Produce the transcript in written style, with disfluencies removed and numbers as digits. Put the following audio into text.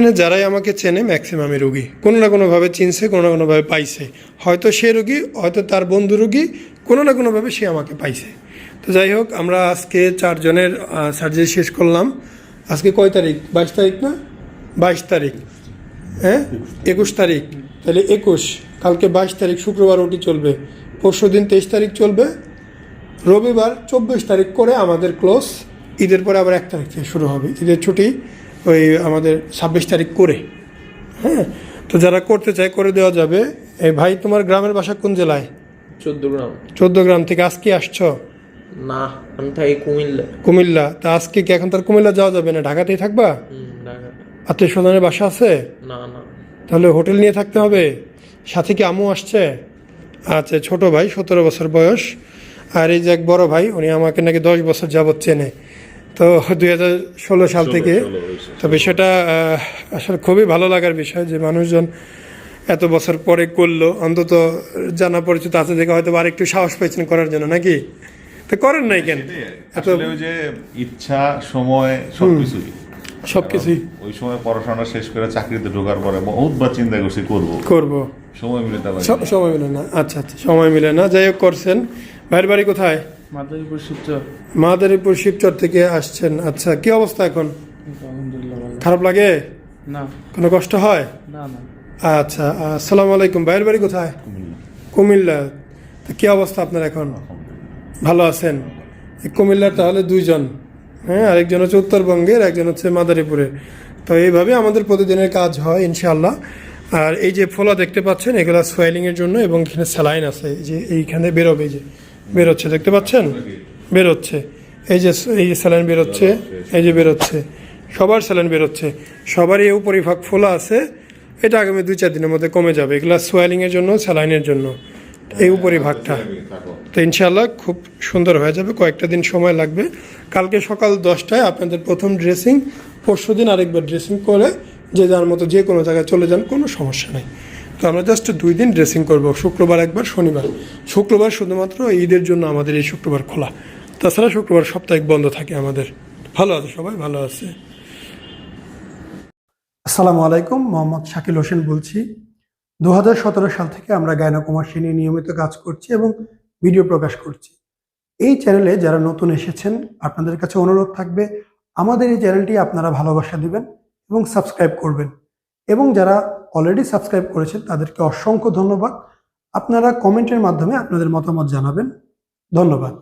মানে যারাই আমাকে চেনে ম্যাক্সিমামই রোগী, কোনো না কোনোভাবে চিনছে, কোনো না কোনোভাবে পাইছে। হয়তো সে রোগী, হয়তো তার বন্ধু রোগী, কোনো না কোনোভাবে সে আমাকে পাইছে। তো যাই হোক, আমরা আজকে 4 জনের সার্জারি শেষ করলাম। আজকে কয় তারিখ? 22 তারিখ না? 22 তারিখ, হ্যাঁ 21 তারিখ, তাহলে 21, কালকে 22 তারিখ শুক্রবার ওটি চলবে, পরশু দিন 23 তারিখ চলবে, রবিবার 24 তারিখ করে আমাদের ক্লোজ। ঈদের পরে আবার 1 তারিখ থেকে শুরু হবে, ঈদের ছুটি ওই আমাদের 26 তারিখ করে। হ্যাঁ, তো যারা করতে চায় করে দেওয়া যাবে। এই ভাই, তোমার গ্রামের বাসা কোন জেলায়? 14 গ্রাম। 14 গ্রাম থেকে আজকে আসছো? না, আমি থাকি কুমিল্লা। কুমিল্লা? তা আজকে কি এখন তার কুমিল্লা যাওয়া যাবে না, ঢাকাতেই থাকবা? ঢাকা। আত্মীয় স্বজনের বাসা আছে? না না। তাহলে হোটেল নিয়ে থাকতে হবে। সাথে কি আম্মু আসছে? আচ্ছা, ছোট ভাই 17 বছর বয়স। আর এই যে এক বড় ভাই, উনি আমাকে নাকি 10 বছর যাবৎ চেনে, তো 2016 সাল থেকে। তো বিষয়টা আসলে খুবই ভালো লাগার বিষয় যে মানুষজন এত বছর পরে করলো, অন্তত জানা পরিচিত আছে দেখে হয়তো আর একটু সাহস পেয়েছেন করার জন্য, নাকি? তো করেন নাই কেন? আসলে ওই যে ইচ্ছা, সময়, সবকিছুই ওই সময় পড়াশোনা শেষ করে চাকরিতে ঢোকার পরে বহুতবার চিন্তা করছি করবো, সময় মিলে সময় মিলে না। আচ্ছা আচ্ছা, সময় মিলে না। যাই হোক, করছেন। ভাইয়ের বাড়ি কোথায়? মাদারীপুর শিবচর। মাদারীপুর শিবচর থেকে আসছেন। আচ্ছা, কি অবস্থা এখন? আলহামদুলিল্লাহ ভালো। খারাপ লাগে? না। কোনো কষ্ট হয়? না না। আচ্ছা, আসসালামু আলাইকুম। ভাইয়ের বাড়ি কোথায়? কুমিল্লা। তো কি অবস্থা আপনার এখন? ভালো আছেন? কুমিল্লার তাহলে 2 জন, হ্যাঁ, আরেকজন হচ্ছে উত্তরবঙ্গের, একজন হচ্ছে মাদারীপুরের। তো এইভাবে আমাদের প্রতিদিনের কাজ হয় ইনশাআল্লাহ। আর এই যে ফোলা দেখতে পাচ্ছেন, এগুলো সোয়েলিংয়ের জন্য, এবং এখানে স্যালাইন আছে, এই যে এইখানে বেরোবে, এই যে বেরোচ্ছে, দেখতে পাচ্ছেন বেরোচ্ছে, এই যে স্যালাইন বেরোচ্ছে, এই যে বেরোচ্ছে, সবার স্যালাইন বেরোচ্ছে, সবারই এই উপরিভাগ ফোলা আছে। এটা আগামী 2-4 দিনের মধ্যে কমে যাবে। এগুলো সোয়েলিংয়ের জন্য, স্যালাইনের জন্য এই উপরিভাগটা। তো ইনশাআল্লাহ খুব সুন্দর হয়ে যাবে, কয়েকটা দিন সময় লাগবে। কালকে সকাল 10টায় আপনাদের প্রথম ড্রেসিং, পরশু দিন আরেকবার ড্রেসিং করে যে যার মতো যে কোনো জায়গায় চলে যান, কোনো সমস্যা নেই। তো আমরা জাস্ট 2 দিন ড্রেসিং করব, শুক্রবার একবার, শনিবার। শুক্রবার শুধুমাত্র ঈদের জন্য আমাদের এই শুক্রবার খোলা, তাছাড়া শুক্রবার সাপ্তাহিক বন্ধ থাকে আমাদের। ভালো আছে সবাই? ভালো আছে। আসসালামু আলাইকুম, মোহাম্মদ শাকিল হোসেন বলছি। 2017 সাল থেকে আমরা গাইনোকমার্সি নিয়ে নিয়মিত কাজ করছি এবং ভিডিও প্রকাশ করছি। এই চ্যানেলে যারা নতুন এসেছেন, আপনাদের কাছে অনুরোধ থাকবে আমাদের এই চ্যানেলটি আপনারা ভালোবাসা দিবেন এবং সাবস্ক্রাইব করবেন। এবং যারা অলরেডি সাবস্ক্রাইব করেছেন তাদেরকে অসংখ্য ধন্যবাদ। আপনারা কমেন্টের মাধ্যমে আপনাদের মতামত জানাবেন। ধন্যবাদ।